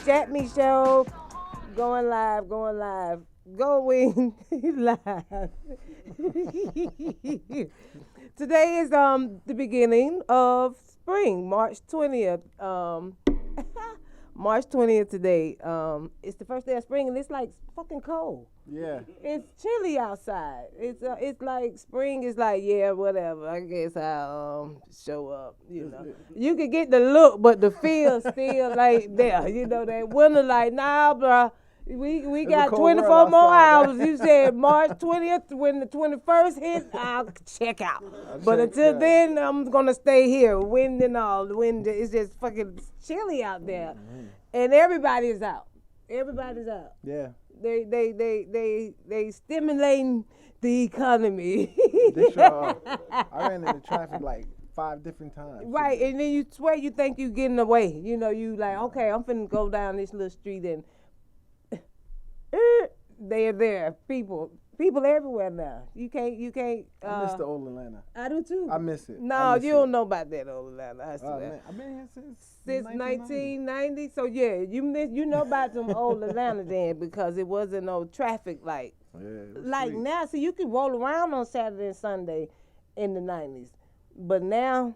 JackMe show. Going live, going live. Today is the beginning of spring, March 20th. March 20th today. It's the first day of spring and it's like fucking cold. Yeah. It's chilly outside. It's like spring is like, yeah, whatever. I guess I'll show up, you know. You can get the look, but the feel still like there. You know, that winter like, nah, bruh. We got 24 more hours. Right? You said March 20th, when the 21st hit, I'll check out. But until then, I'm going to stay here. Wind and all. The wind is just fucking chilly out there. Mm-hmm. And everybody's out. Everybody's out. Yeah. They stimulating the economy. They sure are. I ran into traffic like 5 different times. Right, and then you swear you think you getting away. You know, you like, okay, I'm finna go down this little street and they're there. People everywhere now. You can't. I miss the old Atlanta. I do too. I miss it. No, you don't know about that old Atlanta. I swear. Man, I've been here since 1990. So yeah, you know about some old Atlanta then because it wasn't no traffic like sweet. Now. So you can roll around on Saturday and Sunday in the 90s, but now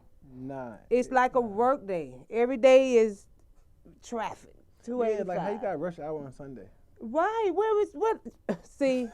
it's like a work day. Every day is traffic. 285. Yeah, like how you got rush hour on Sunday. Right, what? See,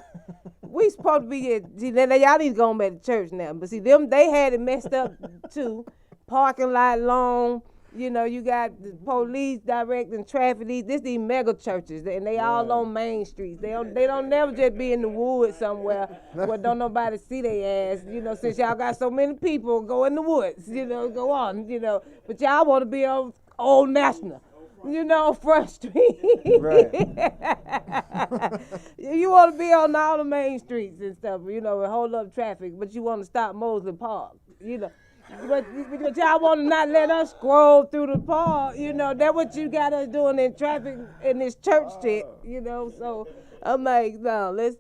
we supposed to be at. See, now y'all need to go back to church now. But see, they had it messed up too. Parking lot long. You know, you got the police directing traffic. These mega churches, and they all on main streets. They don't never just be in the woods somewhere where don't nobody see their ass. You know, since y'all got so many people, go in the woods. You know, go on. You know, but y'all want to be on Old National. You know, Front Street. Right. You want to be on all the main streets and stuff, you know, and hold up traffic, but you want to stop Mosley Park, you know. But y'all want to not let us scroll through the park, you know. That's what you got us doing in traffic in this church shit, you know. So I'm like, no, let's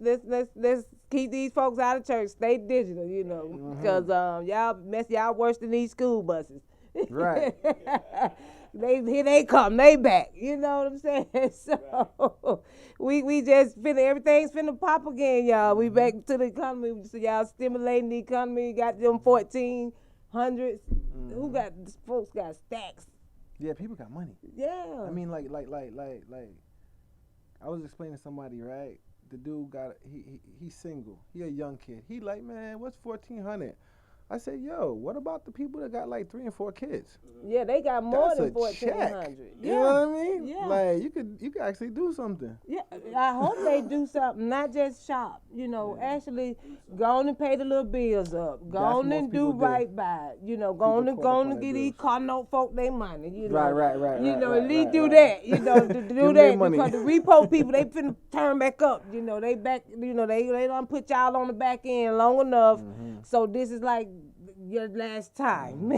keep these folks out of church. Stay digital, you know, because y'all worse than these school buses. Right. Here they come, they back. You know what I'm saying? So we just everything's finna pop again, y'all. We back to the economy. So y'all stimulating the economy. Got them 1400s. Who got folks got stacks? Yeah, people got money. Yeah. I mean, like I was explaining to somebody, right? The dude he's single. He a young kid. He like, man, what's 1400? I said, yo, what about the people that got like 3 and 4 kids? Yeah, they got more than 1,400. You know what I mean? Yeah. Like you could actually do something. Yeah, I hope they do something, not just shop. You know, actually go on and pay the little bills up. Go on and do right by it. You know, go on and get these car note folk their money. You know, right. You know, at least do that. You know, to do that because the repo people they finna turn back up. You know, they back. You know, they done put y'all on the back end long enough. So this is like your last time.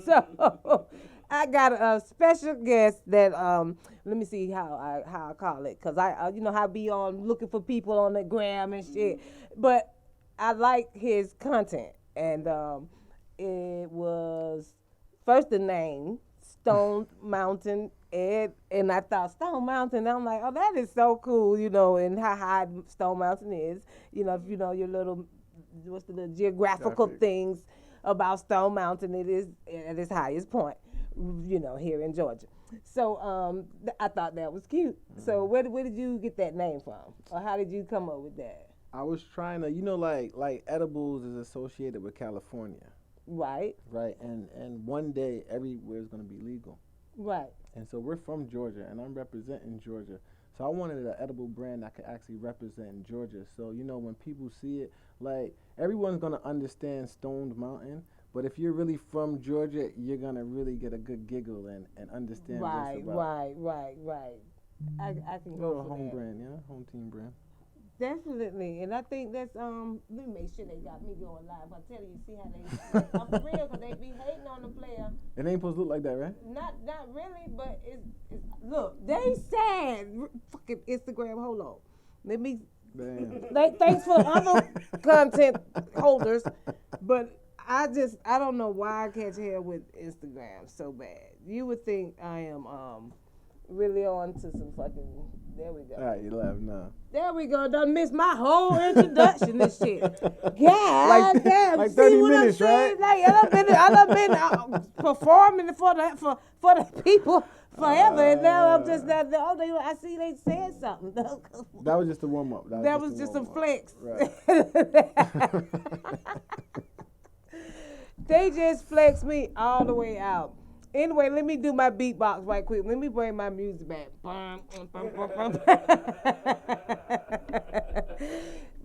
So I got a special guest that let me see how I call it, cause I you know how I be on looking for people on the gram and shit, but I like his content and it was first the name Stone Mountain Ed, and I thought Stone Mountain, I'm like, oh, that is so cool, you know, and how high Stone Mountain is, you know, if you know your little what's the little geographical things about Stone Mountain, it is at its highest point, you know, here in Georgia. So I thought that was cute. So where did you get that name from? Or how did you come up with that? I was trying to, you know, like edibles is associated with California. Right. Right. And one day everywhere is going to be legal. Right. And so we're from Georgia, and I'm representing Georgia. So I wanted an edible brand that could actually represent Georgia. So, you know, when people see it, like, everyone's going to understand Stone Mountain, but if you're really from Georgia, you're going to really get a good giggle and understand what it's about. Right. I can go for home that. brand, yeah, home team brand. Definitely, and I think that's let me make sure they got me going live. I tell you, see how they I'm for real, cause they be hating on the player. It ain't supposed to look like that, right? Not really, but it's look, they sad. Fucking Instagram, hold on. Let me. Damn. Thanks for other content holders, but I don't know why I catch hell with Instagram so bad. You would think I am really on to some fucking. There we go. All right, you laugh now. There we go. Done missed my whole introduction and shit. God damn. Like See 30 what minutes, I'm saying? right? Like I done been performing for the people forever, and now I'm just that. Oh, I see they said something. That was just a warm up. That was just some flex. Right. They just flexed me all the way out. Anyway, let me do my beatbox right quick. Let me bring my music back.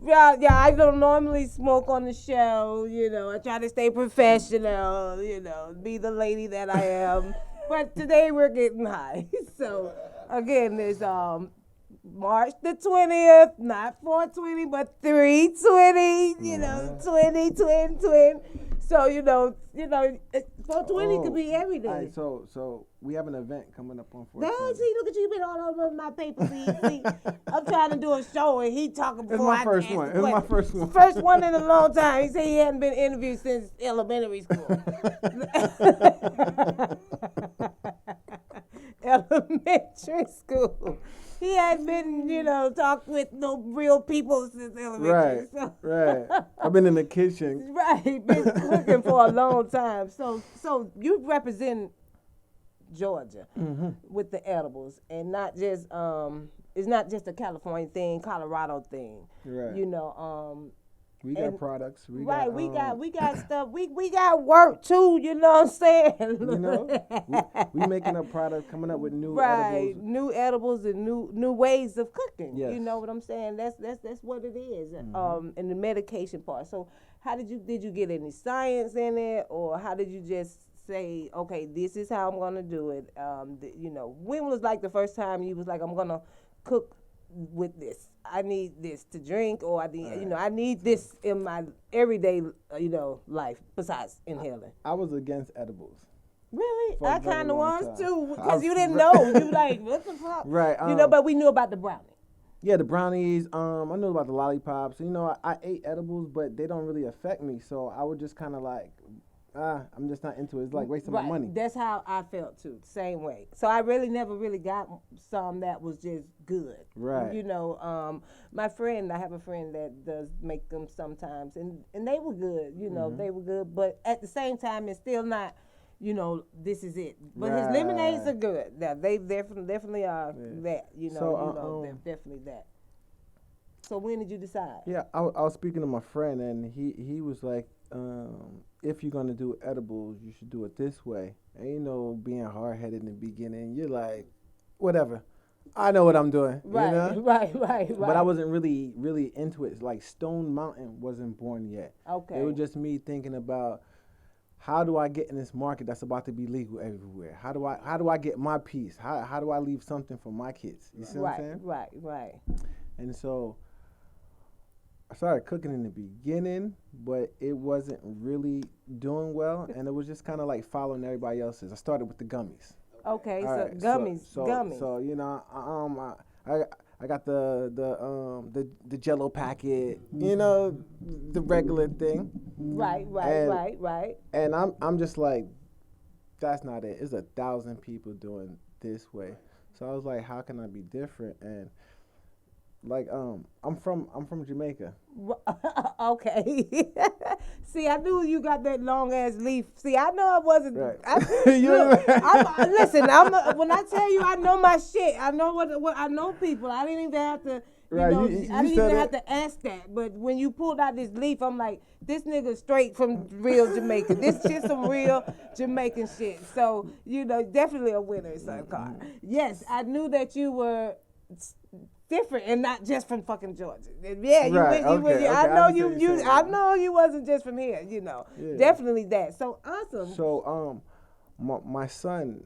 Yeah, I don't normally smoke on the show. You know, I try to stay professional. You know, be the lady that I am. But today we're getting high. So again, it's March the 20th, not 420, but 320. You know, 20. So, you know, 420 could be every day. All right, so we have an event coming up on 420. No, see, look at you, been all over my paper. See, I'm trying to do a show and he talking before It's my first one. It's my first one. First one in a long time. He said he hadn't been interviewed since elementary school. Elementary school. He hadn't been, talked with no real people since elementary. Right. I've been in the kitchen. Right, been cooking for a long time. So you represent Georgia with the edibles, and not just it's not just a California thing, Colorado thing. Right. We got products. We got stuff. We got work too. You know what I'm saying? we making a product, coming up with new edibles. New edibles and new ways of cooking. Yes. You know what I'm saying? That's what it is. And the medication part. So how did you get any science in it, or how did you just say, okay, this is how I'm gonna do it? When was like the first time you was like, I'm gonna cook with this? I need this to drink, or I need, I need this in my everyday, life besides inhaling. I was against edibles. Really? I kind of was too, because you didn't know. You like, what the fuck? Right. But we knew about the brownie. Yeah, the brownies. I knew about the lollipops. I ate edibles, but they don't really affect me. So I would just kind of like, I'm just not into it. It's like wasting my money. That's how I felt too, same way. So I really never really got some that was just good. Right. My friend, I have a friend that does make them sometimes, and they were good. They were good, but at the same time, it's still not. This is it. But his lemonades are good. Yeah, they definitely are that. They're definitely that. So when did you decide? Yeah, I was speaking to my friend, and he was like, if you're gonna do edibles, you should do it this way. And being hard headed in the beginning, you're like, whatever. I know what I'm doing. Right. But I wasn't really into it. Like Stone Mountain wasn't born yet. Okay. It was just me thinking about, how do I get in this market that's about to be legal everywhere? How do I get my piece? How do I leave something for my kids? You see what I'm saying? Right. And so I started cooking in the beginning, but it wasn't really doing well, and it was just kind of like following everybody else's. I started with the gummies. Okay, Right, gummies. So I got the Jello packet, the regular thing. Right. And I'm just like, that's not it. It's 1,000 people doing this way. So I was like, how can I be different? And like I'm from Jamaica. Okay. See, I knew you got that long ass leaf. See, I know I wasn't. Right. Listen, when I tell you I know my shit, I know what I know people. I didn't even have to. I didn't even have to ask that. But when you pulled out this leaf, I'm like, this nigga straight from real Jamaica. This shit some real Jamaican shit. So definitely a winner, son Carr. Yes, I knew that you were different and not just from fucking Georgia. Yeah, you went. I know you wasn't just from here. Definitely that. So awesome. So my son,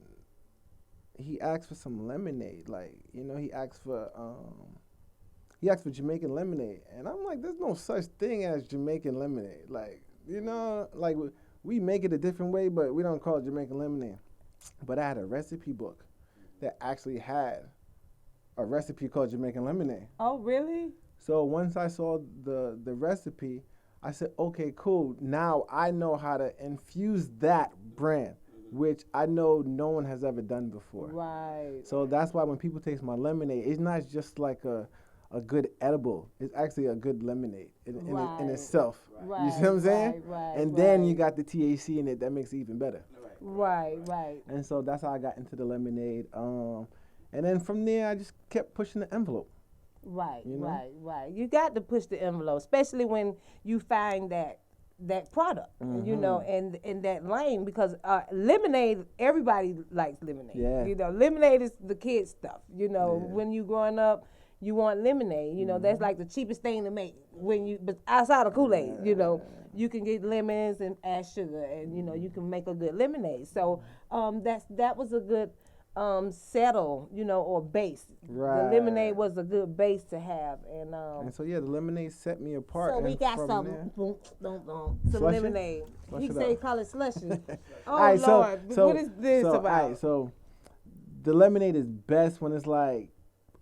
he asked for some lemonade. Like he asked for Jamaican lemonade, and I'm like, there's no such thing as Jamaican lemonade. Like like we make it a different way, but we don't call it Jamaican lemonade. But I had a recipe book that actually had a recipe called Jamaican lemonade. Oh, really? So once I saw the recipe, I said, okay, cool. Now I know how to infuse that brand. which I know no one has ever done before. Right. So that's why when people taste my lemonade, it's not just like a good edible. It's actually a good lemonade in itself. Right. You see what I'm saying? Right. And then you got the THC in it that makes it even better. Right. And so that's how I got into the lemonade. And then from there, I just kept pushing the envelope. Right. You got to push the envelope, especially when you find that product, you know, and in that lane, because lemonade, everybody likes lemonade. Yeah. You know, lemonade is the kid stuff. You know, when you growing up, you want lemonade. You know, that's like the cheapest thing to make. But outside of Kool-Aid, you know, you can get lemons and add sugar, and you know, you can make a good lemonade. So that was a good settle, you know, or base. Right. The lemonade was a good base to have, and so the lemonade set me apart. so we got some lemonade. He say call it slushy. Oh right, Lord, so what is this about? All right, so the lemonade is best when it's like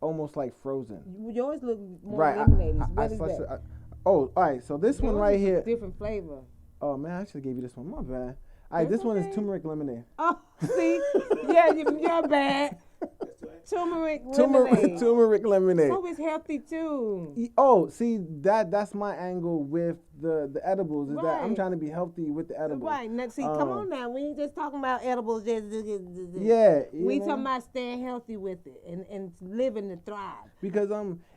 almost like frozen. You always look more lemonade. What is that? All right, so this one right here. Different flavor. Oh man, I should have gave you this one. My bad. All right, this one is turmeric lemonade. Oh, see, yeah, you're bad. Turmeric lemonade. Turmeric lemonade. So it's healthy too. Oh, see that's my angle with the edibles is that I'm trying to be healthy with the edibles. Right. Now, see, come on now. We ain't just talking about edibles. Yeah. We talking about staying healthy with it and living to thrive. Because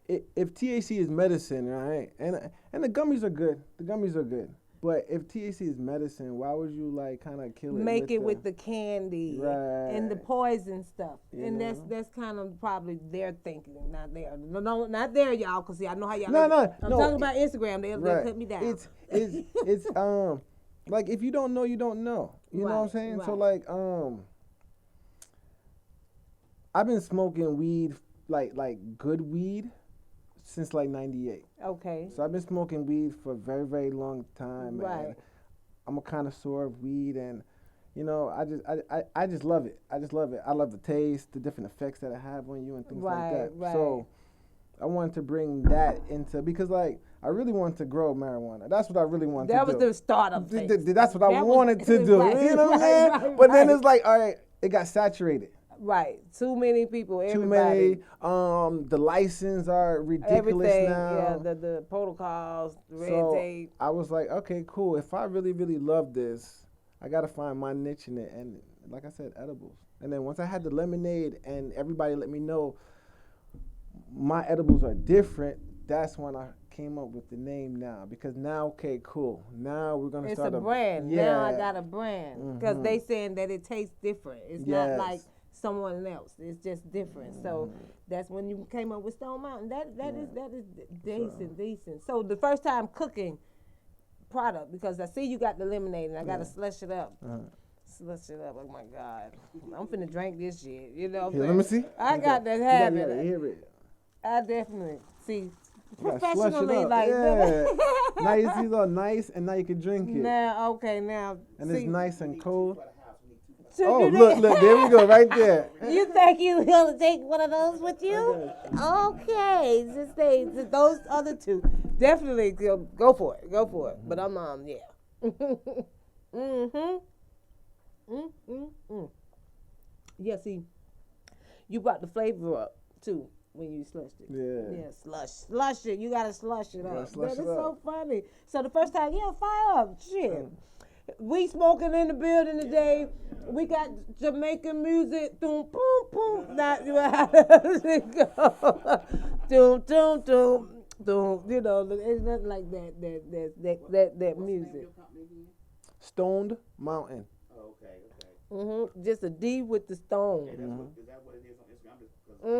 if THC is medicine, right, and the gummies are good. The gummies are good. But if THC is medicine, why would you like kind of kill it? Make it with the candy and the poison stuff, and that's kind of probably their thinking, not there. No, not there, y'all. Cause see, I know how y'all. I'm talking about Instagram. They'll cut me down. It's like if you don't know, you don't know. You know what I'm saying? Right. So like I've been smoking weed like good weed since like 98. Okay. So I've been smoking weed for a very, very long time. Right. And I'm a connoisseur of weed, and you know, I just love it. I just love it. I love the taste, the different effects that it have on you and things like that. Right. So I wanted to bring that into, because like I really wanted to grow marijuana. That's what I really wanted to do. That was the start of things. That's what I wanted to do. You know what I'm saying? But then it's like, all right, it got saturated. Right. Too many people, everybody. Too many. The licenses are ridiculous everything, now. Yeah, the protocols, the red tape. I was like, okay, cool. If I really, really love this, I got to find my niche in it. And like I said, edibles. And then once I had the lemonade and everybody let me know my edibles are different, that's when I came up with the name now. Because now, okay, cool. Now we're going to start a brand. Yeah. Now I got a brand. Because they saying that it tastes different. It's not like someone else. It's just different. So that's when you came up with Stone Mountain. That is decent. So the first time cooking product, because I see you got the lemonade and I gotta slush it up. Slush it up. Oh my God. I'm finna drink this shit. You know what I'm saying? Let me see. I got that habit. You gotta hear it. I definitely see. Professionally, like now you see it's all nice, and now you can drink it. Now, and it's nice and cold. Oh, look, there we go, right there. You think you gonna take one of those with you? Okay, just those other two. Definitely go for it. But I'm yeah. Yeah, see, you brought the flavor up too when you slushed it. Yeah, slush it. You gotta slush it up. That is so funny. So the first time, fire up, shit. We smoking in the building today. We got Jamaican music. Boom, boom, boom. Not how does it go? Doom, doom, doom, doom. You know, it's nothing like that music. Stoned Mountain. Oh, okay. Just a D with the stone. Is that what it is on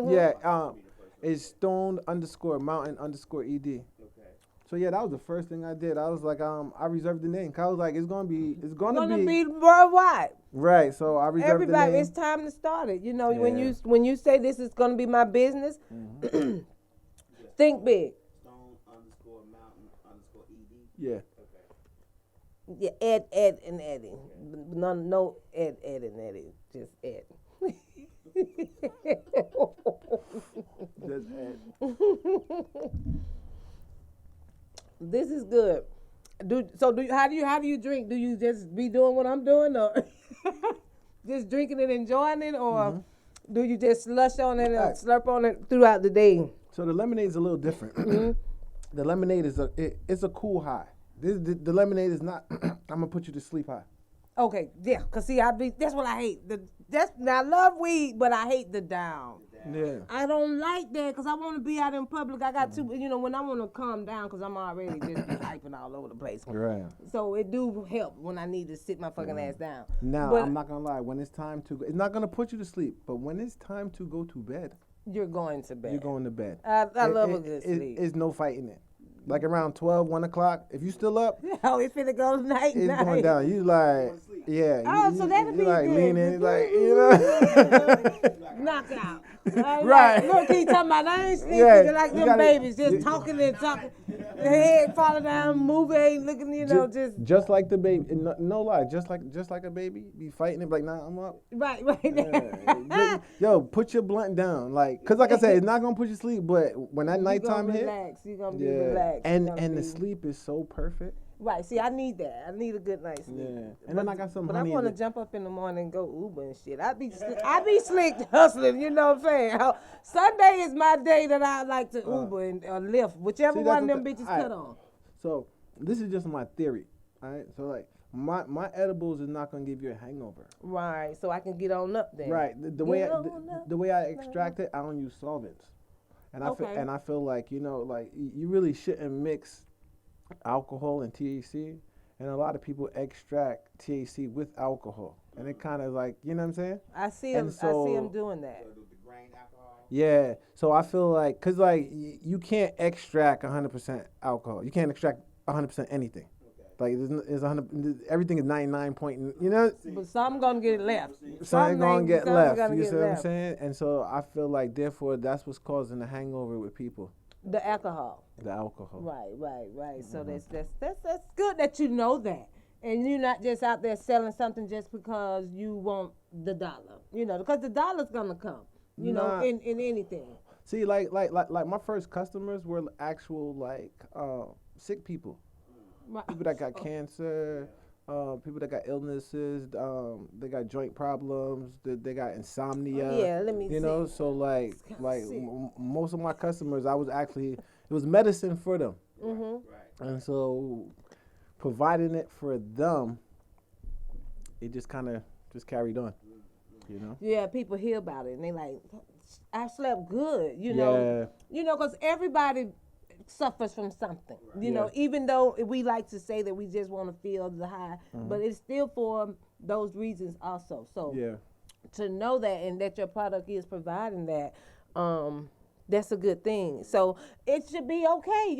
Instagram? Yeah. It's stoned _mountain_ed. Okay. So yeah, that was the first thing I did. I was like, I reserved the name. Cause I was like, it's gonna be worldwide. Right. So I reserved the name. It's time to start it. You know, when you say this is gonna be my business, think big. Stone _mountain_ed. Yeah. Okay. Yeah, Ed and Eddie. No Ed and Eddie. Just Ed. Just Ed. This is good. How do you drink? Do you just be doing what I'm doing, or just drinking it, enjoying it, or do you just slush on it and slurp on it throughout the day? So the lemonade is a little different. The lemonade is it's a cool high. The lemonade is not. I'm gonna put you to sleep high. Okay, yeah, cause see, that's what I hate. I love weed, but I hate the down. Yeah. I don't like that because I want to be out in public. I got to, when I want to calm down because I'm already just be hyping all over the place. Right. So it do help when I need to sit my fucking ass down. Now, but I'm not going to lie. When it's time to go, it's not going to put you to sleep, but when it's time to go to bed, you're going to bed. You're going to bed. I love a good sleep. It's no fighting it. Like around 12, 1 o'clock, if you still up, oh, it's finna go night. It's going down. You like, yeah. Oh, so that'll be like good. leaning, like, knockout. Right. Look, he talking about I ain't sleeping like them babies, just talking and talking. The head falling down, moving, ain't looking, just like the baby. No lie, just like a baby, be fighting it like, nah, I'm up. Right. Yeah. Yo, put your blunt down, like, cause like I said, it's not gonna put you to sleep, but when that nighttime hit, you're gonna be relaxed. And the sleep is so perfect. Right. See, I need that. I need a good night's sleep. Yeah. And then I got some honey. But I want to jump up in the morning and go Uber and shit. I be slick hustling. You know what I'm saying? Sunday is my day that I like to Uber and Lyft, whichever one of them bitches cut on. So this is just my theory. All right. So like my edibles is not gonna give you a hangover. Right. So I can get on up there. Right. The way I extract it, I don't use solvents. And I feel like you really shouldn't mix alcohol and THC, and a lot of people extract THC with alcohol, and it kind of like, you know what I'm saying? I see them doing that. The grain alcohol. Yeah, so I feel like, cause like you can't extract 100% alcohol. You can't extract 100% anything. Like it's 100. Everything is 99 point. But some gonna get left. Some gonna get left. You see what I'm saying? And so I feel like, therefore, that's what's causing the hangover with people. The alcohol. The alcohol. Right. So that's good that you know that, and you're not just out there selling something just because you want the dollar. Because the dollar's gonna come. In anything. See, like my first customers were actual sick people. Right. People that got cancer. People that got illnesses, they got joint problems, they got insomnia. Yeah, let me see. So like most of my customers, it was medicine for them. Mm-hmm. Right. And so providing it for them, it just kind of just carried on, Yeah, people hear about it and they like, I slept good, Yeah. Because everybody suffers from something, even though we like to say that we just want to feel the high, but it's still for those reasons also. So to know that and that your product is providing that, that's a good thing. So it should be okay,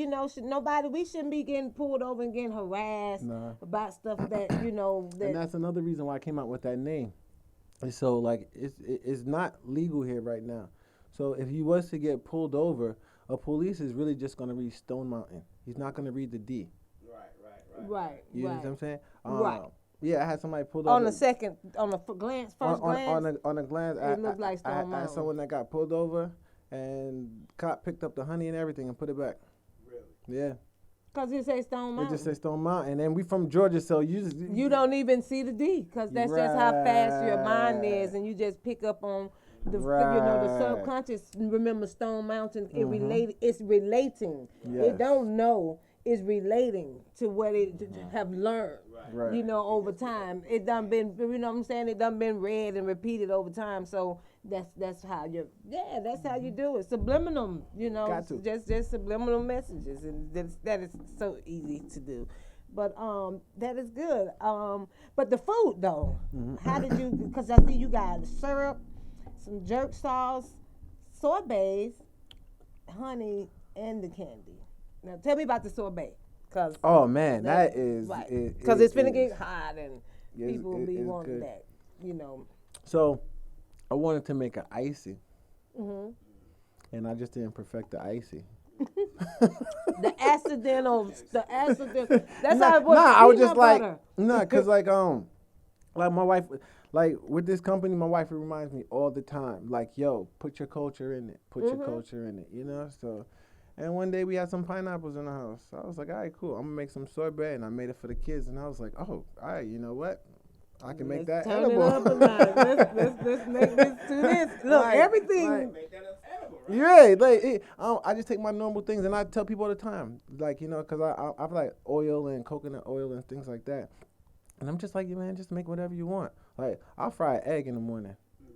we shouldn't be getting pulled over and getting harassed about stuff that, And that's another reason why I came out with that name. And so like it's not legal here right now. So if you was to get pulled over, a police is really just going to read Stone Mountain. He's not going to read the D. Right. You know what I'm saying? Right. Yeah, I had somebody pulled over. On a first glance? On a glance, it looked like Stone Mountain. I had someone that got pulled over, and cop picked up the honey and everything and put it back. Really? Yeah. Because it says Stone Mountain. It just says Stone Mountain. And we from Georgia, so you don't even see the D, because that's just how fast your mind is, and you just pick up on the subconscious. Remember Stone Mountain, it's relating. Yes. It don't know, it's relating to what it have learned. Right. Over time. It done been, it done been read and repeated over time. So that's how you do it. Subliminal, Got to. just subliminal messages, and that is so easy to do. But that is good. But the food though, how did you? Because I see you got syrup, some jerk sauce, sorbets, honey, and the candy. Now tell me about the sorbet. Oh man, that is right. Because it's finna get hot and people will be wanting good. that, So I wanted to make an icy, and I just didn't perfect the icy. The accidental. That's how it was. I was just like, because like my wife, like with this company, my wife reminds me all the time, like, yo, put your culture in it, your culture in it, So, and one day we had some pineapples in the house. So I was like, all right, cool. I'm gonna make some sorbet, and I made it for the kids, and I was like, oh, all right, you know what? I can make Let's that turn edible. it up a notch. Let's make this to this. Look, everything. Make that edible, right? Yeah, like I just take my normal things and I tell people all the time, like because I like oil and coconut oil and things like that, and I'm just like, man, just make whatever you want. Like I'll fry an egg in the morning.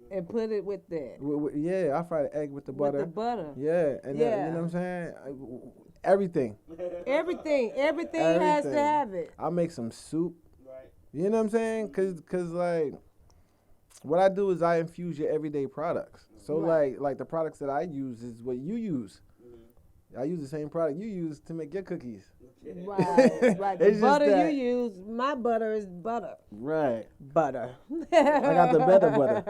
And put it with that. Yeah, I fry the egg with the butter. With the butter. Yeah, and then, you know what I'm saying? Everything. Everything has to have it. I'll make some soup. Right. You know what I'm saying? Cause like, what I do is I infuse your everyday products. So Right. like the products that I use is what you use. I use the same product you use to make your cookies. Right. The It's just butter you that- use, my butter is butter. Right. Butter. I got the better butter.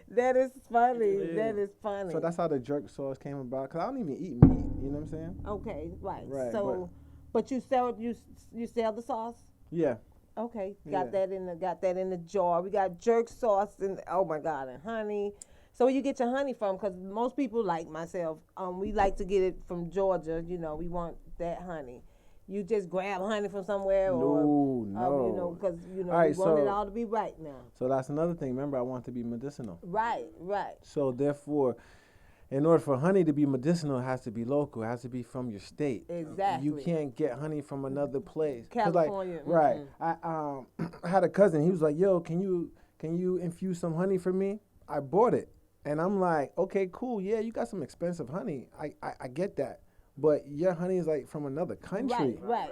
That is funny. Yeah. That is funny. So that's how the jerk sauce came about. Cause I don't even eat meat. You know what I'm saying? Okay, right. Right, So, but you sell the sauce? Yeah. Okay, Yeah. got that in the jar. We got jerk sauce and oh my God, and honey. So where you get your honey from? Because most people like myself, we like to get it from Georgia. You know, we want that honey. You just grab honey from somewhere, or No. you know, because you know All right, we want it so- all to be right now. So that's another thing. Remember, I want it to be medicinal. Right. So therefore, in order for honey to be medicinal, it has to be local. It has to be from your state. Exactly. You can't get honey from another place. 'Cause, California. Like, right. I had a cousin. He was like, "Yo, can you infuse some honey for me?" I bought it, and I'm like, "Okay, cool. Yeah, you got some expensive honey. I get that, but your honey is like from another country." Right.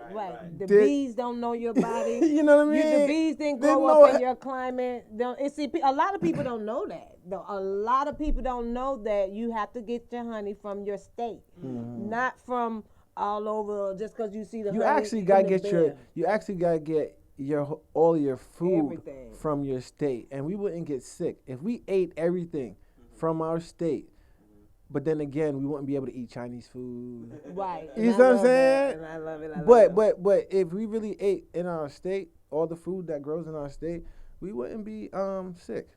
The Did- bees don't know your body. You know what I mean? The bees didn't Didn't grow know up in it. your climate. A lot of people don't know that. Though. A lot of people don't know that you have to get your honey from your state, not from all over. Just because you see the You honey actually in gotta the get bin. you actually gotta get all your food Everything. from your state, and we wouldn't get sick if we ate everything from our state. But then again, we wouldn't be able to eat Chinese food. Right. You and see I what I'm love that, saying? And I love it. But if we really ate in our state, all the food that grows in our state, we wouldn't be sick.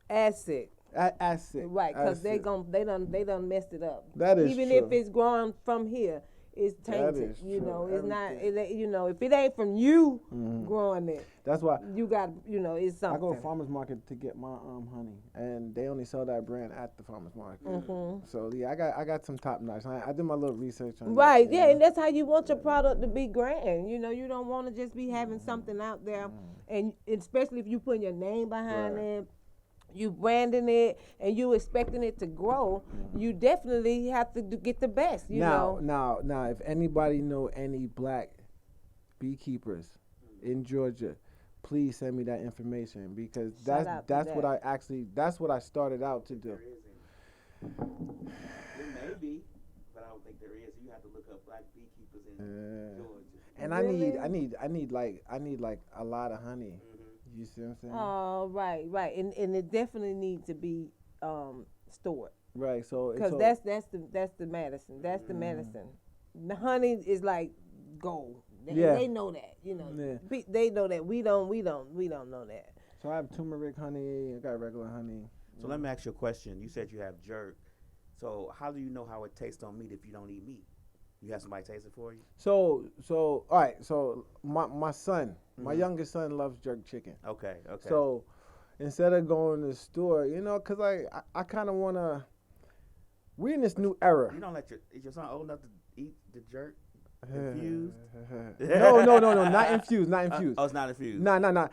As sick. As sick. Right, because as they sick. done messed it up. That is Even true. if it's growing from here, it's That tainted. is You true. know, it's not. Everything. You know, if it ain't from you growing it, That's why you got. You know, it's I something. go to farmers market to get my honey, and they only sell that brand at the farmers market. So yeah, I got some top notch. I did my little research on Right, that, yeah, you and that's how you want your product to be grand. You know, you don't want to just be having something out there, and especially if you putting your name behind Right. it, you branding it, and you expecting it to grow. You definitely have to get the best. You know, Now, if anybody know any black beekeepers in Georgia, please send me that information because Shout out to that's what that. that's what I started out to do. There isn't. There may be, but I don't think there is. You have to look up black beekeepers in Georgia. And Really? I need like a lot of honey. You see what I'm saying? oh, right, and it definitely needs to be stored. Right. So Because that's the medicine. That's the medicine. The honey is like gold. They know that. You know. Yeah. They know that. We don't know that. So I have turmeric honey. I got regular honey. So let me ask you a question. You said you have jerk. So how do you know how it tastes on meat if you don't eat meat? You have somebody taste it for you? So all right. So my son, my youngest son loves jerk chicken. Okay. So instead of going to the store, cause I kind of wanna. We're in this new era. You don't let is your son old enough to eat the jerk infused? No, not infused, not infused. Oh, it's not infused. Nah.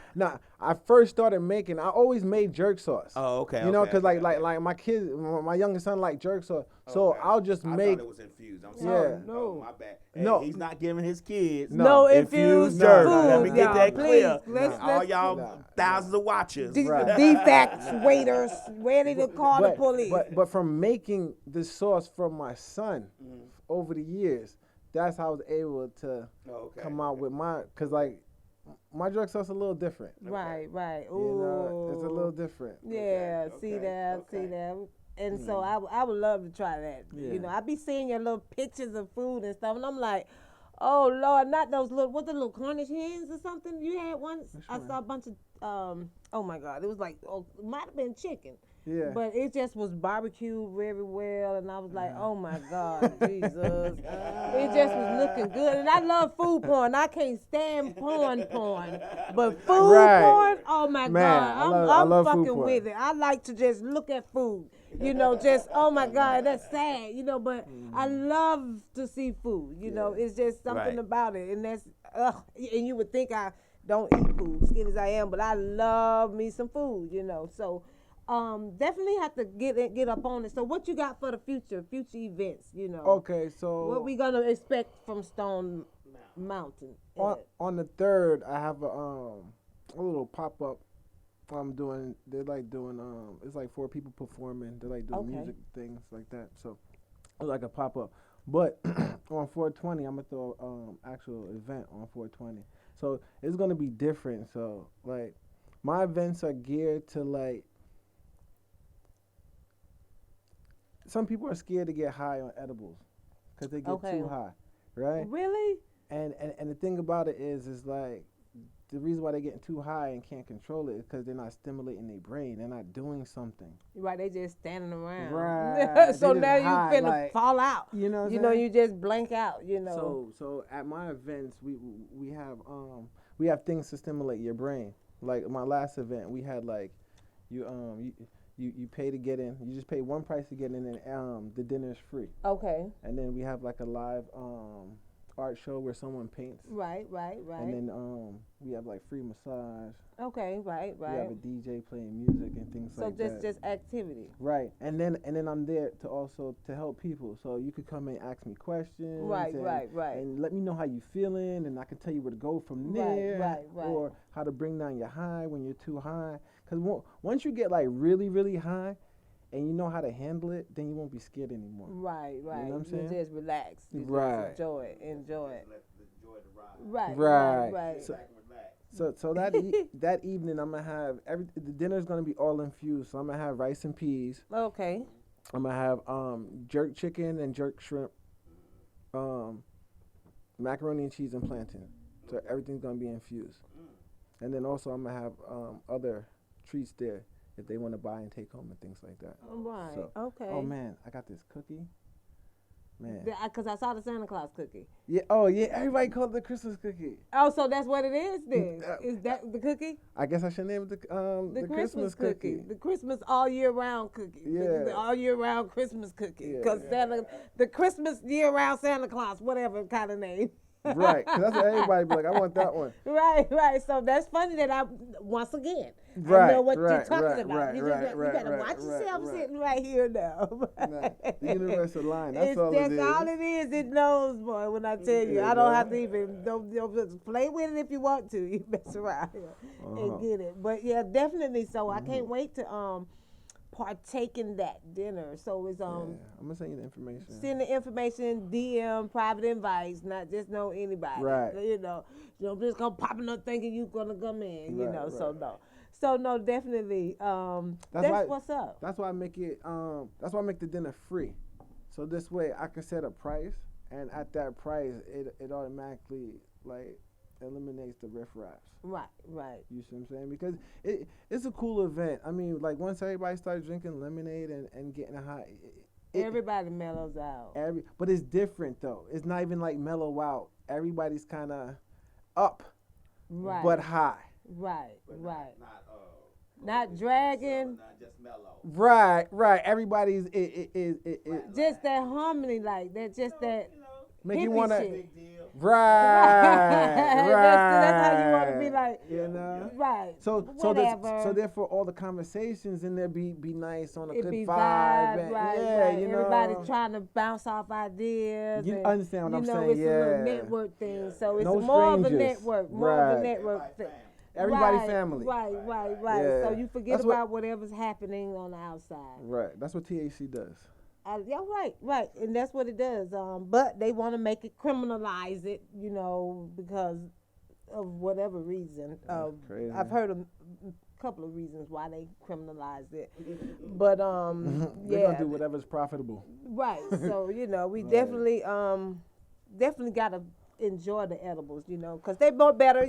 I first started making. I always made jerk sauce. Oh, okay. Cause like my kids, my youngest son like jerk sauce. So Okay. I'll just I make. thought it was infused. I'm Yeah. sorry. No. Oh, my bad. Hey, No. he's not giving his kids No infused infused jerk. food, Let me get y'all. that clear. Please, let's- All let's- y'all thousands of watchers. Right. Defects, waiters, ready to call the police. But from making this sauce from my son over the years, that's how I was able to come out with cause like my jerk sauce a little different. Right. It's a little different. Yeah, Okay, see okay. that. And so I would love to try that. Yeah. I be seeing your little pictures of food and stuff, and I'm like, oh Lord, not those little the little Cornish hens or something you had once. I saw a bunch of oh my God, it was like it might have been chicken. Yeah. But it just was barbecued very well, and I was like, oh my God, Jesus. It just was looking good. And I love food porn. I can't stand porn. But food Right. porn, oh my Man, God, I I'm love food fucking porn. with it. I like to just look at food. Just, oh my God, that's sad, but I love to see food, it's just something about it. And that's, and you would think I don't eat food, skinny as I am, but I love me some food, so definitely have to get up on it. So what you got for the future events, Okay, so what we gonna expect from Stone Mountain? on the 3rd, I have a little pop up. They're like doing it's like 4 people performing. They're like doing music things like that. So it's like a pop up. But on 420, I'm gonna throw actual event on 420. So it's gonna be different. So like my events are geared to like, some people are scared to get high on edibles because they get too high, right? Really? And the thing about it is like, the reason why they're getting too high and can't control it is because they're not stimulating their brain. They're not doing something. Right, they just standing around. Right. So now you high, finna fall out. You know what You I'm know, saying? you just blank out, So at my events, we have things to stimulate your brain. Like my last event, we had like you pay to get in. You just pay one price to get in, and the dinner is free. Okay. And then we have like a live art show where someone paints. Right. And then we have like free massage. Okay, right. We have a DJ playing music and things like that. So just activity. Right. And then I'm there to help people. So you could come and ask me questions. Right. And let me know how you feeling, and I can tell you where to go from there. Right. Or how to bring down your high when you're too high. Because once you get like really, really high, and you know how to handle it, then you won't be scared anymore. Right. You know what I'm saying? You just relax. You right. Just enjoy it. Let the joy to ride. Right. So that evening I'm gonna have the dinner's gonna be all infused. So I'm gonna have rice and peas. Okay. I'm gonna have jerk chicken and jerk shrimp, macaroni and cheese and plantain. So everything's gonna be infused. And then also I'm gonna have other treats there if they want to buy and take home and things like that. Right. So, okay. Oh man, I got this cookie. Man. Because I saw the Santa Claus cookie. Yeah. Oh yeah. Everybody called it the Christmas cookie. Oh, so that's what it is then? Is that the cookie? I guess I should name it the Christmas cookie. The Christmas all year round cookie. Yeah. The all year round Christmas cookie. Because Yeah. the Christmas year round Santa Claus, whatever kind of name. Right. 'Cause that's what everybody be like. I want that one. Right. So that's funny that I Right, know what you're right, talking right, about. right, You better watch yourself sitting right here now. Nah, the universal line. That's all That's it is. all it is. It knows, boy. When I tell you, I don't have to even don't just play with it if you want to. You mess around and get it. But yeah, definitely. So I can't wait to partake in that dinner. So it's I'm gonna send you the information. Send the information, DM, private invites, not just know anybody. Right. You don't just come popping up thinking you gonna come in. Right, right. So no, definitely. That's what's up. That's why I make it. That's why I make the dinner free. So this way I can set a price, and at that price, it automatically like eliminates the riffraffs. Right. You see what I'm saying? Because it's a cool event. I mean, like once everybody starts drinking lemonade and getting high, everybody mellows out. But it's different though. It's not even like mellow out. Everybody's kind of up, but high. Right. Not dragging. Not just mellow. Right. Everybody's just that harmony, like that. Just that. Make you want to. Big deal. Right. That's how you want to be, like. You know. Right. So whatever. So therefore, all the conversations in there be nice on a good be vibe. And, right. You know. Everybody's trying to bounce off ideas. You understand what I'm saying? It's a little network thing. So it's No more of a strangers. network. thing. Everybody family. Right. Yeah. So you forget about whatever's happening on the outside. Right. That's what THC does. Yeah, right, and that's what it does. But they want to make it criminalize it, because of whatever reason. Crazy. I've heard a couple of reasons why they criminalized it, but They're gonna do whatever's profitable. Right. So we definitely gotta enjoy the edibles, because they're more better.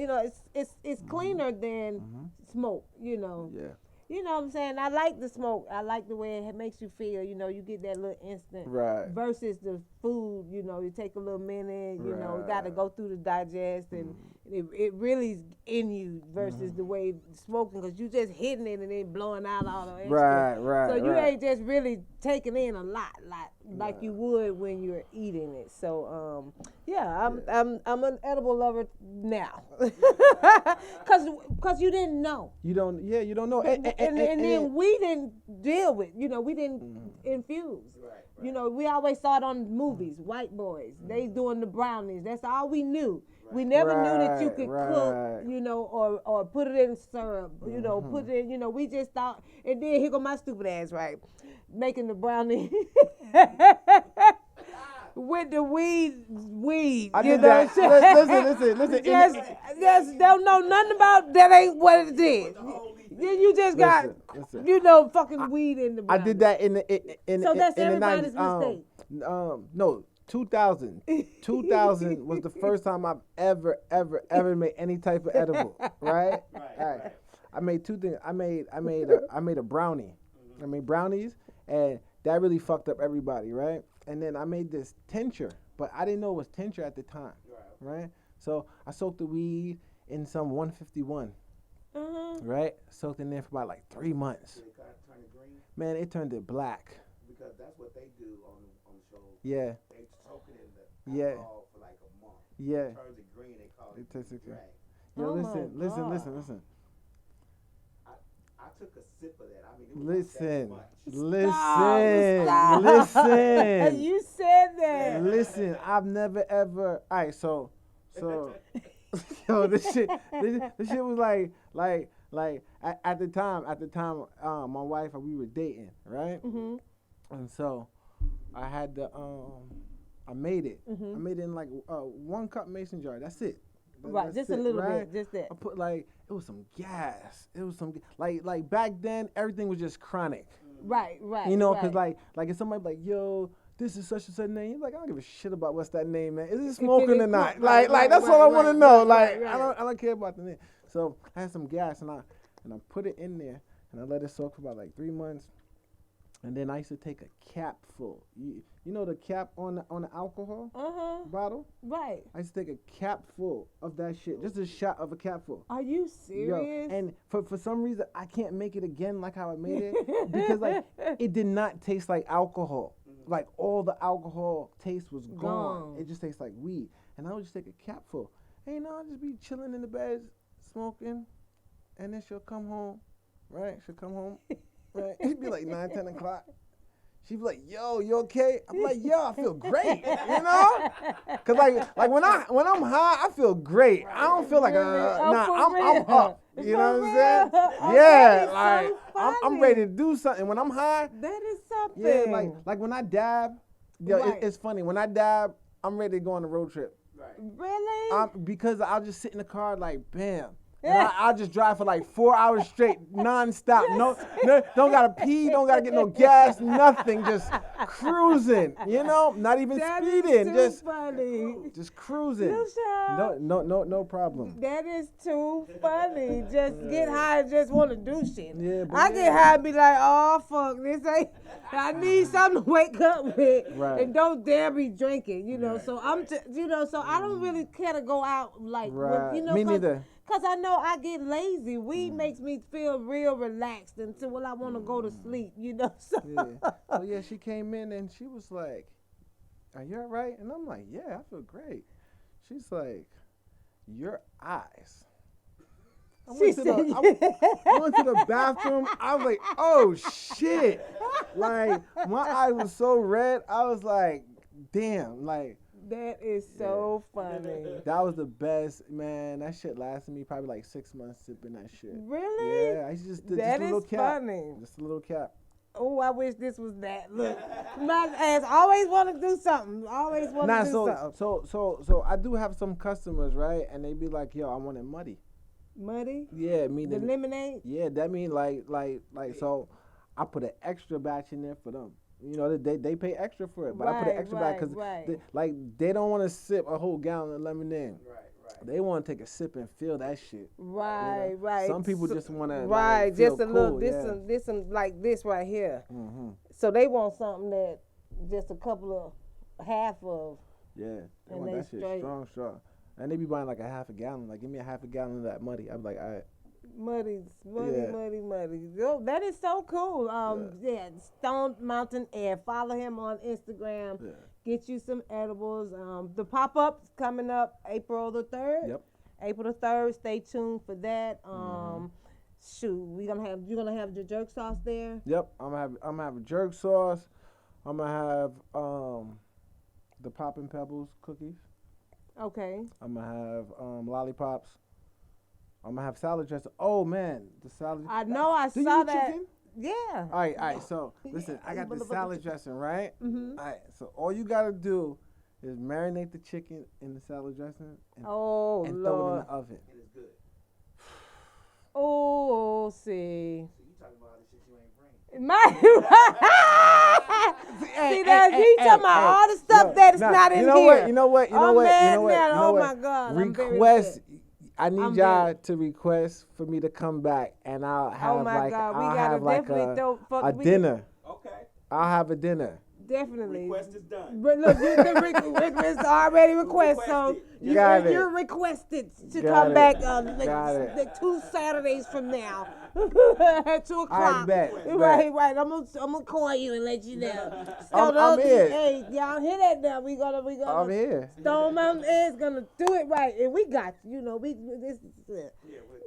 It's cleaner than smoke. Yeah. you know what I'm saying? I like the smoke. I like the way it makes you feel. You know, you get that little instant. Right. Versus the food, you know, you take a little minute, you know, you got to go through the digest, and it really is in you versus the way smoking, because you just hitting it and then blowing out all the extra. Right. So you ain't just really taking in a lot like you would when you're eating it. So I'm an edible lover now, cause you didn't know. You don't know. And then we didn't deal with, you know, we didn't infuse. Right. You know, we always saw it on movies, white boys. They doing the brownies. That's all we knew. We never knew that you could cook, you know, or put it in syrup, you know, put it in, you know, we just thought, and then here go my stupid ass, right? Making the brownie with the weed. I you did know? that. Listen. Just don't know nothing about that. Ain't what it is. Then you just got, you know, fucking weed in the brownie. I did that in the So that's in everybody's the 90s. mistake. No, 2000. 2000 was the first time I've ever made any type of edible. Right. I made two things. I made a brownie. I made brownies, and that really fucked up everybody, right? And then I made this tincture, but I didn't know it was tincture at the time, right? So I soaked the weed in some 151, right? Soaked in there for about like 3 months. Did it turn it green? Man, it turned it black. Because that's what they do on the show. Yeah. They soak it in the alcohol for like a month. Yeah. It turns it green. They call it tastes drag. Yo, Oh listen. I took a sip of that. I mean, it was Listen. Stop. You said that. Listen, I've never ever. All right, so, yo, this shit was like at the time, my wife and we were dating, right? Mm-hmm. And so, I had the I made it. I made it in like 1 cup mason jar. That's it. Right, just a little bit, just that. I put it was some gas. It was some like back then everything was just chronic. Right. You know, cause like if somebody like, yo, this is such and such name, you're like, I don't give a shit about what's that name, man. Is it smoking or not? Like that's all I want to know. I don't care about the name. So I had some gas and I put it in there and I let it soak for about like 3 months. And then I used to take a cap full. You know the cap on the alcohol bottle? Right. I used to take a cap full of that shit. Just a shot of a cap full. Are you serious? Yo, and for some reason, I can't make it again like how I made it. Because like it did not taste like alcohol. Like all the alcohol taste was gone. It just tastes like weed. And I would just take a cap full. And I'll just be chilling in the bed, smoking. And then she'll come home. Right? She'll come home. Right? It'd be like 9, 10 o'clock. She'd be like, yo, you okay? I'm like, yo, I feel great, you know? Cause like when I'm high, I feel great. I don't feel like I'm up. You know what I'm saying? Yeah, like so I'm ready to do something. When I'm high, that is something. Yeah, like when I dab, it's funny. When I dab, I'm ready to go on a road trip. Right. Really? Because I'll just sit in the car like, bam. And I'll just drive for like 4 hours straight, non-stop. No, don't gotta pee, don't gotta get no gas, nothing. Just cruising, you know, not even speeding, just funny. Just cruising. No problem. That is too funny. Just get high and just want to do shit. Yeah, I get high and be like, oh fuck, this ain't. I need something to wake up with, and don't dare be drinking, you know. So so I don't really care to go out like, with, you know, me neither. Cause I know I get lazy. Weed makes me feel real relaxed until I want to go to sleep, you know. So. Yeah, she came in and she was like, "Are you all right?" And I'm like, "Yeah, I feel great." She's like, "Your eyes." I went to the bathroom. I was like, "Oh shit!" Like my eyes were so red. I was like, "Damn!" Like. That is so funny. That was the best, man. That shit lasted me probably like 6 months sipping that shit. Really? Yeah, I used to just that a little is cap. Funny. Just a little cap. Oh, I wish this was that. Look, my ass always want to do something. Always want to do something. So I do have some customers, right? And they be like, "Yo, I want it muddy." Muddy? Yeah, me the lemonade. Yeah, that mean like so. I put an extra batch in there for them. You know, they pay extra for it, but I put an extra batch because they don't want to sip a whole gallon of lemonade. Right. They want to take a sip and feel that shit. Right, you know? right. Some people just want to right, like, feel just a cool, little this like this right here. Mm-hmm. So they want something that just a couple of half of. Yeah, they and want they that shit straight. strong. And they be buying like a half a gallon. Like, give me a half a gallon of that muddy. I'm like, all right. Muddy. Yeah. Yo, that is so cool. Yeah, Stone Mountain Air. Follow him on Instagram. Yeah. Get you some edibles. The pop-up's coming up April the 3rd. Yep. April the 3rd. Stay tuned for that. Shoot, you're gonna have your jerk sauce there. Yep. I'm gonna have a jerk sauce. I'm gonna have the Poppin' Pebbles cookies. Okay. I'm gonna have lollipops. I'm gonna have salad dressing. Oh man, the salad. I know. I Do you saw eat that. chicken? Yeah. All right. So listen, I got the salad dressing, right? Mm-hmm. All right. So all you gotta do is marinate the chicken in the salad dressing and, Oh and Lord. throw it in the oven. And it's good. Oh, see. So you talking about all the shit you ain't bring. See, that's he talking about all the stuff that is not in here. You know what? Oh my God. Request. I need I'm y'all very- to request for me to come back, and I'll have Oh my God, we I'll gotta have like definitely a dinner. Okay. I'll have a dinner. Definitely. Request is done. But look, the request already requested, so you're requested to come back like 2 Saturdays from now at 2 o'clock. I bet. Right. I'm gonna call you and let you know. I'm here. Hey, y'all hear that now? We gonna. I'm here. Stone Mountain is gonna do it right, and we got you.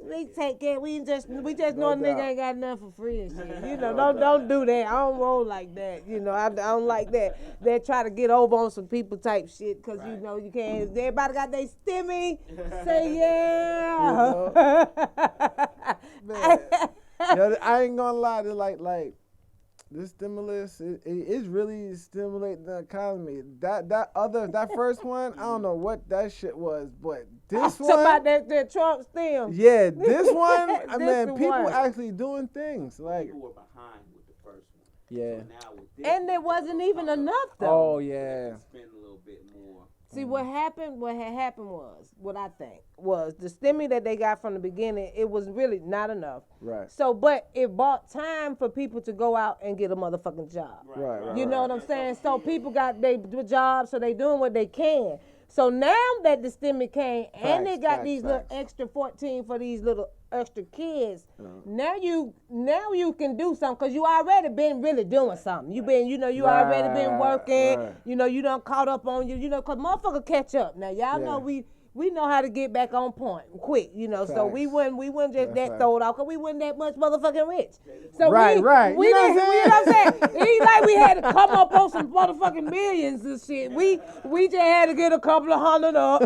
We take care. We just know a nigga ain't got nothing for free and shit. You know, don't do that. I don't roll like that. You know, I don't like that. They try to get over on some people type shit because you know you can't. Everybody got their stimmy. Say yeah. Man, I ain't gonna lie. To like this stimulus, it's really stimulating the economy. That first one, I don't know what that shit was, but this one. About that Trump stem. Yeah, this one, I mean, people one. actually doing things like. People were behind with the first one. Yeah. So now with this And there wasn't even enough though. Oh yeah. spend a little bit more. See what happened? What had happened was, what I think was the stimmy that they got from the beginning. It was really not enough. Right. So, but it bought time for people to go out and get a motherfucking job. Right. You know what I'm saying? So people got their jobs, so they doing what they can. So now that the stimmy came and they got these little extra 14 for these little extra kids, now you can do something because you already been really doing something. You already been working. Right. You know, you done caught up on you know, because motherfucker catch up. Now y'all know we know how to get back on point quick, you know. So we wouldn't just that throw it off because we wasn't that much motherfucking rich. So right. We you know didn't, what you know what I'm saying? It ain't like we had to come up on some motherfucking millions and shit. We just had to get a couple of hundred up.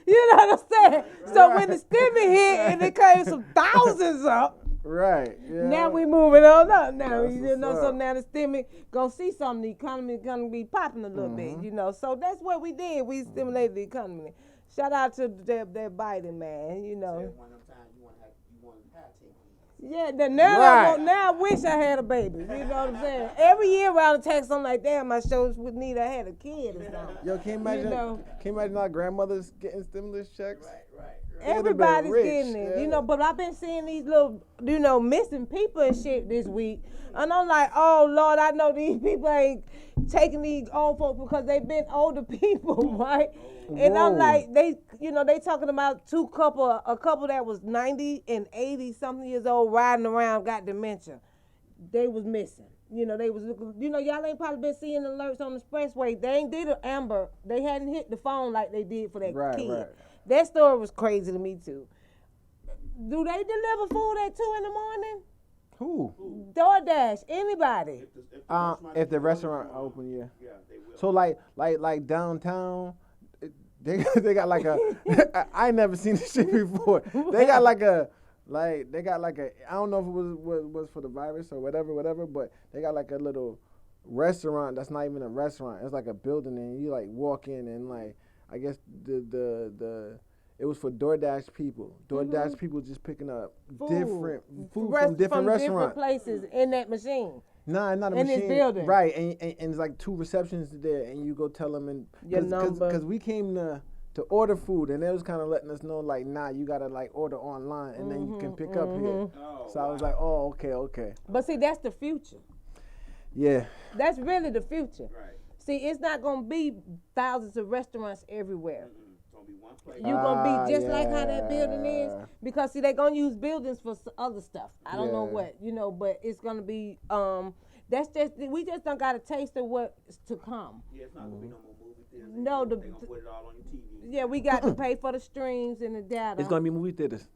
You know what I'm saying? So when the stimmy hit and it came some thousands up. Right. Yeah. Now we moving on up now. That's You know, what's so up. now the stimmy gonna see something. The economy gonna be popping a little bit, you know. So that's what we did. We stimulated the economy. Shout out to that Biden man, you know. One of them times you want to have taken. Yeah, now I wish I had a baby. You know what I'm saying? Every year around the text, I'm like, damn, I sure would need I had a kid or something. Yo, can you imagine? You know. Can you imagine our grandmothers getting stimulus checks? Right. Everybody's rich, getting it, yeah. you know, but I've been seeing these little, you know, missing people and shit this week. And I'm like, oh, Lord, I know these people ain't taking these old folks because they've been older people, right? And I'm like, they talking about a couple that was 90 and 80 something years old riding around, got dementia. They was missing. You know, they was looking, you know, y'all ain't probably been seeing alerts on the expressway. They ain't did an Amber. They hadn't hit the phone like they did for that kid. Right. That story was crazy to me too. Do they deliver food at 2 in the morning? Who? DoorDash, anybody. If the restaurant open, yeah. Yeah, they will. So like downtown, they got like a. I ain't never seen this shit before. They got like a. I don't know if it was for the virus or whatever, but they got like a little restaurant that's not even a restaurant. It's like a building, and you like walk in and like. I guess it was for DoorDash people. DoorDash people just picking up different food from different restaurants. Different places in that machine. Nah, not a in machine. this building. Right, and it's like 2 receptions there, and you go tell them Your number. because we came to to order food, and they was kind of letting us know like, nah, you gotta like order online, and then you can pick up here. Oh, So I was like, oh, okay. But see, that's the future. Yeah. That's really the future. Right. See, it's not gonna be thousands of restaurants everywhere. It's gonna be one place. You gonna be just like how that building is, yeah. because see, they gonna use buildings for other stuff. I don't know Yeah. what, but it's gonna be. That's just we just don't got a taste of what's to come. Yeah, it's not gonna be no more movie theaters. No, they gonna put it all on your TV. Yeah, we got to pay for the streams and the data. It's gonna be movie theaters.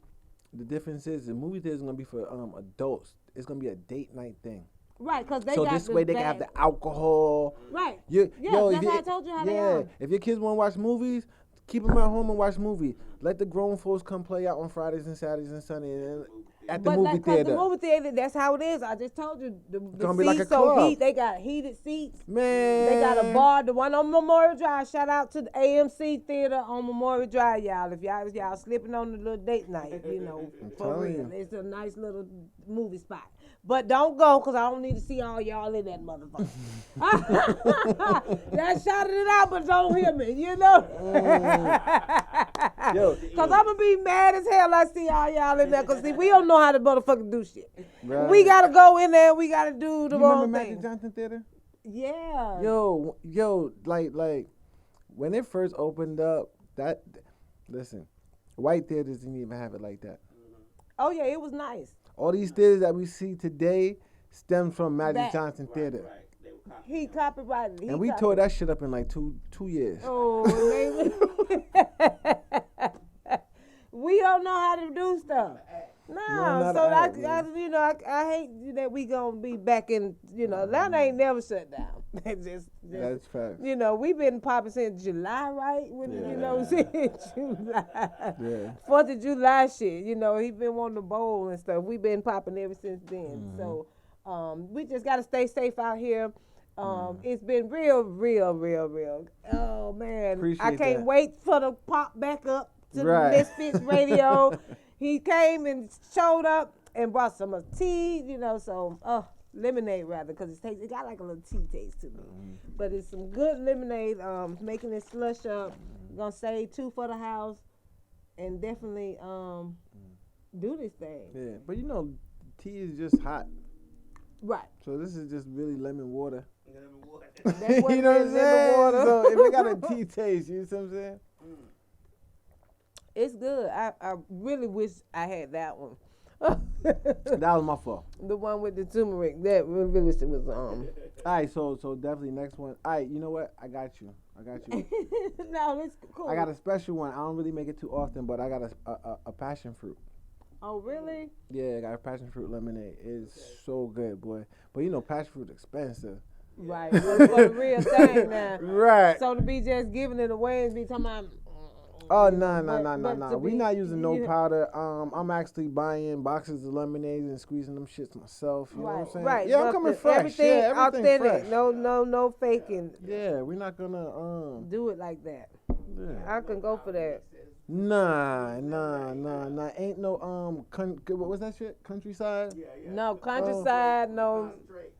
The difference is the movie theaters gonna be for adults. It's gonna be a date night thing. Right, because they So got this way they can have bag. the alcohol. Right. Yeah, that's how I told you how they are. If your kids want to watch movies, keep them at home and watch movies. Let the grown folks come play out on Fridays and Saturdays and Sundays at the movie theater. The movie theater, that's how it is. I just told you. The gonna be seats like a so club. they got heated seats. Man, They got a bar, the one on Memorial Drive. Shout out to the AMC Theater on Memorial Drive, y'all. If y'all slipping on the little date night, for telling real. you. It's a nice little movie spot. But don't go, because I don't need to see all y'all in that motherfucker. Y'all shouted it out, but don't hear me, Yo, Because I'm going to be mad as hell I see all y'all in there. Because, see, we don't know how to motherfucker do shit. right. We got to go in there. We got to do the You wrong remember thing. Magic Johnson Theater? Yeah. Yo, like when it first opened up, listen, white theaters didn't even have it like that. Oh, yeah, it was nice. All these theaters that we see today stem from Magic That- Johnson Theater. Right. They were copying. He copyrighted it. And we tore that shit up in like two years. Oh, baby. We don't know how to do stuff. No, not so an act, man. I hate that we gonna be back in. That ain't never shut down. just That's fact. We've been popping since July, right? Since July. Yeah. 4th of July shit. He been wanting to bowl and stuff. We've been popping ever since then. Mm-hmm. So, we just gotta stay safe out here. It's been real. Oh man, Appreciate I can't that. wait for the pop back up to Right. the Misfits Radio. He came and showed up and brought some tea, so lemonade rather, because it got like a little tea taste to me. But it's some good lemonade. Making it slush up. Gonna save 2 for the house, and definitely do this thing. Yeah, but tea is just hot. Right. So this is just really lemon water. That's what You know it what I'm is, lemon saying? water. So if it got a tea taste, you know what I'm saying? It's good. I really wish I had that one. That was my fault. The one with the turmeric. That really was All right, so definitely next one. All right, you know what? I got you. No, it's cool. I got a special one. I don't really make it too often, but I got a passion fruit. Oh, really? Yeah, I got a passion fruit lemonade. It's so good, boy. But passion fruit expensive. Right. For the real thing now. Right. So to be just giving it away and be talking about. Oh, no. but to We be- not using no you- powder. I'm actually buying boxes of lemonades and squeezing them shits myself. You know what I'm saying? Right. Yeah, I'm but coming fresh. Everything Yeah, everything authentic. fresh. No faking. Yeah, we're not gonna Do it like that. Yeah. I can go for that. Nah. Ain't no what was that shit? Countryside? No countryside. No.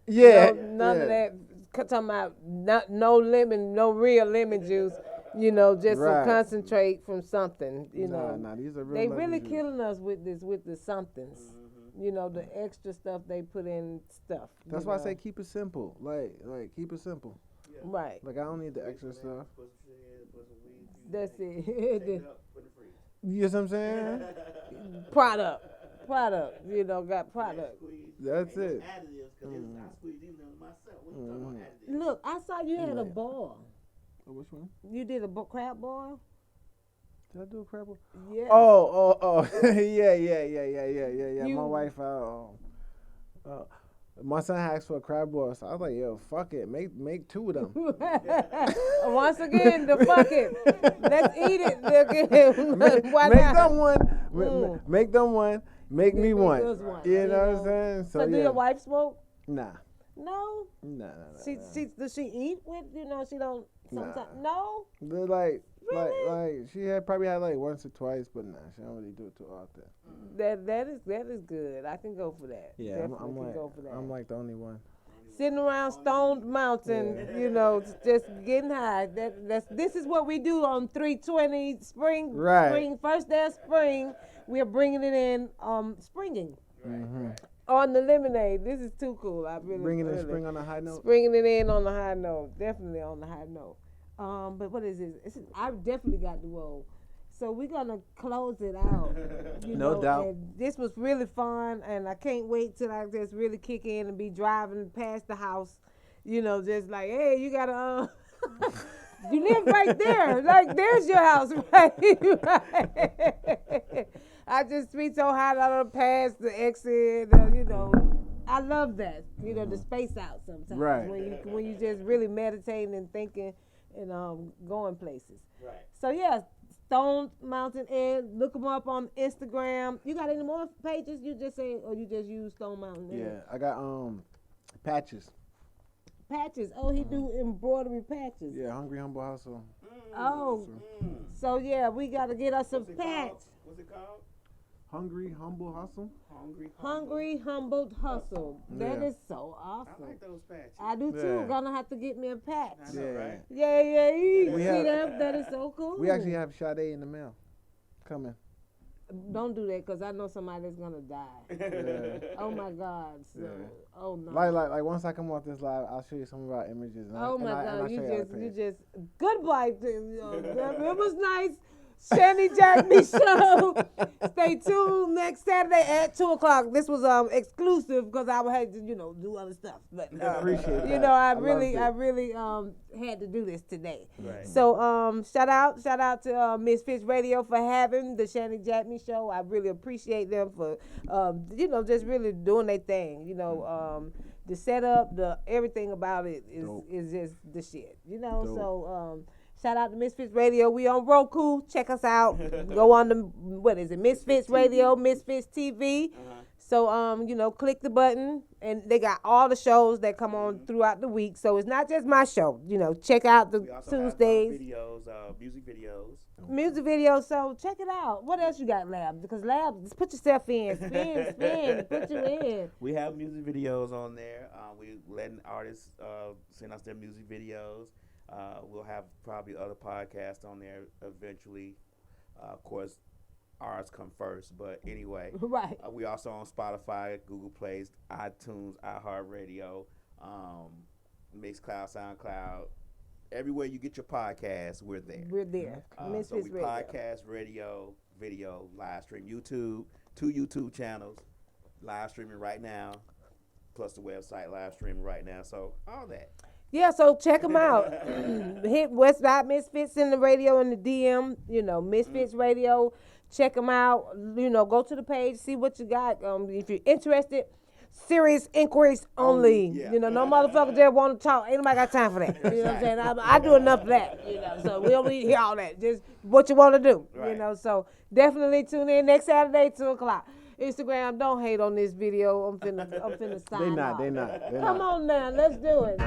Yeah. None of that. Talking about no lemon, no real lemon juice. Just Right. some concentrate from something. Nah, these are real They lemon really juice. killing us with the somethings. The extra stuff they put in stuff. That's why I say keep it simple. Like keep it simple. Right. Like I don't need the extra stuff. That's it. You know what I'm saying? Product. Got product. That's it. Look, I saw you had a ball. Oh, which one? You did a crab ball? Did I do a crab ball? Yeah. Oh. Yeah. My You- wife, my son asked for a crab ball, so I was like, yo, fuck it. Make 2 of them. Once again, the fuck it. Let's eat it. Why Make not? them one. Make them one. Make me one. us one, You know what I'm saying? So do yeah. your wife smoke? Nah. No. Nah. Does she eat with? She don't. Sometimes. Nah. No. They're like Really? she probably had like once or twice, but nah, she don't really do it too often. That is good. I can go for that. Yeah, Definitely I'm can like go for that. I'm like the only one. sitting around Stone Mountain, you know, just getting high. This is what we do on 320 spring. Right. Spring, first day of spring. We are bringing it in, springing. Mm-hmm. On the lemonade. This is too cool. I really Bringing in spring on a high note. Springing it in on the high note. Definitely on the high note. But what is this? I definitely got the roll. So we're gonna close it out. No doubt. And this was really fun, and I can't wait till I just really kick in and be driving past the house. You know, just like, hey, you gotta. You live right there. Like, there's your house, right? I just be so hot out of the past, the exit, you know. I love that. You know, the space out sometimes. Right. When you just really meditating and thinking and going places. Right. So, yeah. Stone Mountain Ed. Look them up on Instagram. You got any more pages? You just say, or you just use Stone Mountain Ed? Yeah, I got patches. Patches. Oh, he do embroidery patches. Yeah, Hungry Humble Hustle. Oh, so yeah, we got to get us some patches. What's it called? Hungry Humble Hustle. Hungry Humbled Hustle. That Yeah. is so awesome. I like those patches. I do too. Yeah. Gonna have to get me a patch. I know, right? Yeah. You We see have- that? That is so cool. We actually have Sade in the mail coming. Don't do that, cause I know somebody's gonna die. Yeah. Oh my God. So, Yeah. oh no. Like once I come off this live, I'll show you some of our images. And Oh my and God, I'll you show our page. just goodbye. It was nice. Shanny JackMe show. Stay tuned next Saturday at 2:00. This was exclusive because I had to, do other stuff. But Appreciate that. I loved really it. had to do this today. Right. So shout out to Misfits Radio for having the Shanny JackMe show. I really appreciate them for just really doing their thing. The setup, the everything about it is just the shit. Dope. So shout out to Misfits Radio. We on Roku. Check us out. Go on the Misfits Radio, Misfits TV. So click the button, and they got all the shows that come on throughout the week. So it's not just my show. Check out the We also Tuesdays. have videos, music videos. Music videos, so check it out. What else you got, Lab? Because Lab, just put yourself in. Spin, put you in. We have music videos on there. We letting artists send us their music videos. We'll have probably other podcasts on there eventually. Of course, ours come first, but anyway. Right. We also on Spotify, Google Play, iTunes, iHeartRadio, Mixcloud, SoundCloud. Everywhere you get your podcasts, we're there. We're there. So Misfits we Radio. podcast, radio, video, live stream, YouTube, 2 YouTube channels, live streaming right now, plus the website live streaming right now. So all that. Yeah, so check them out. Hit Westside Misfits in the radio in the DM. Misfits Radio. Check them out. Go to the page, see what you got. If you're interested, serious inquiries only. Yeah. No motherfucker just want to talk. Ain't nobody got time for that. You know what I'm saying? I do enough of that. So we don't need to hear all that. Just what you want to do. Right. So definitely tune in next Saturday, 2:00. Instagram, don't hate on this video. I'm finna sign off. They not. Come on now, let's do it.